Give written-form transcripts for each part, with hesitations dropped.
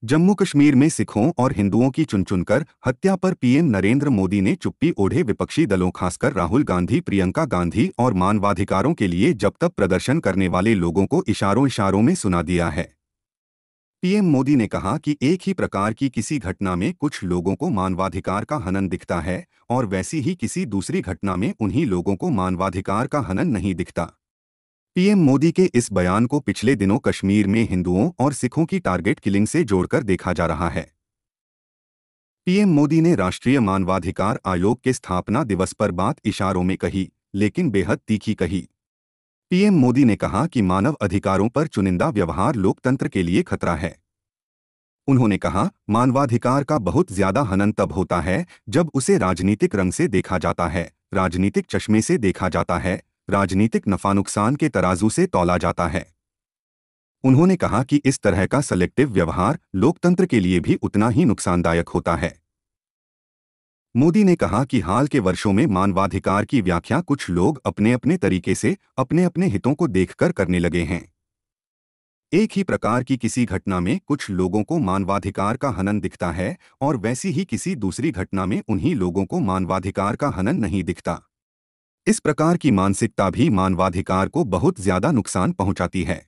जम्मू कश्मीर में सिखों और हिंदुओं की चुन चुनकर हत्या पर पीएम नरेंद्र मोदी ने चुप्पी ओढ़े विपक्षी दलों खासकर राहुल गांधी, प्रियंका गांधी और मानवाधिकारों के लिए जब तक प्रदर्शन करने वाले लोगों को इशारों इशारों में सुना दिया है। पीएम मोदी ने कहा कि एक ही प्रकार की किसी घटना में कुछ लोगों को मानवाधिकार का हनन दिखता है और वैसी ही किसी दूसरी घटना में उन्हीं लोगों को मानवाधिकार का हनन नहीं दिखता। पीएम मोदी के इस बयान को पिछले दिनों कश्मीर में हिंदुओं और सिखों की टारगेट किलिंग से जोड़कर देखा जा रहा है। पीएम मोदी ने राष्ट्रीय मानवाधिकार आयोग के स्थापना दिवस पर बात इशारों में कही, लेकिन बेहद तीखी कही। पीएम मोदी ने कहा कि मानव अधिकारों पर चुनिंदा व्यवहार लोकतंत्र के लिए खतरा है। उन्होंने कहा, मानवाधिकार का बहुत ज्यादा हनन तब होता है जब उसे राजनीतिक रंग से देखा जाता है, राजनीतिक चश्मे से देखा जाता है, राजनीतिक नफा नुकसान के तराजू से तौला जाता है। उन्होंने कहा कि इस तरह का सेलेक्टिव व्यवहार लोकतंत्र के लिए भी उतना ही नुकसानदायक होता है। मोदी ने कहा कि हाल के वर्षों में मानवाधिकार की व्याख्या कुछ लोग अपने अपने तरीके से अपने अपने हितों को देखकर करने लगे हैं। एक ही प्रकार की किसी घटना में कुछ लोगों को मानवाधिकार का हनन दिखता है और वैसी ही किसी दूसरी घटना में उन्हीं लोगों को मानवाधिकार का हनन नहीं दिखता। इस प्रकार की मानसिकता भी मानवाधिकार को बहुत ज्यादा नुकसान पहुंचाती है।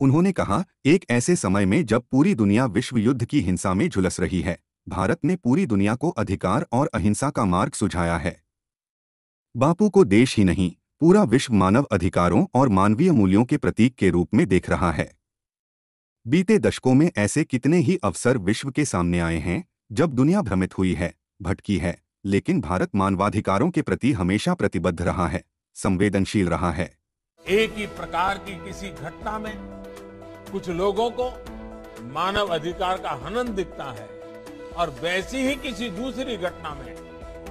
उन्होंने कहा, एक ऐसे समय में जब पूरी दुनिया विश्व युद्ध की हिंसा में झुलस रही है, भारत ने पूरी दुनिया को अधिकार और अहिंसा का मार्ग सुझाया है। बापू को देश ही नहीं, पूरा विश्व मानव अधिकारों और मानवीय मूल्यों के प्रतीक के रूप में देख रहा है। बीते दशकों में ऐसे कितने ही अवसर विश्व के सामने आए हैं जब दुनिया भ्रमित हुई है, भटकी है, लेकिन भारत मानवाधिकारों के प्रति हमेशा प्रतिबद्ध रहा है, संवेदनशील रहा है। एक ही प्रकार की किसी घटना में कुछ लोगों को मानव अधिकार का हनन दिखता है और वैसी ही किसी दूसरी घटना में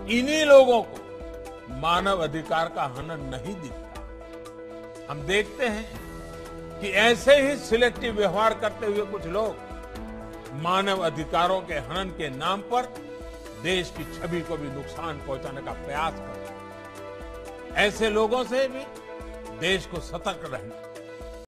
इन्हीं लोगों को मानव अधिकार का हनन नहीं दिखता। हम देखते हैं कि ऐसे ही सिलेक्टिव व्यवहार करते हुए कुछ लोग मानव अधिकारों के हनन के नाम पर देश की छवि को भी नुकसान पहुंचाने का प्रयास करते हैं। ऐसे लोगों से भी देश को सतर्क रहना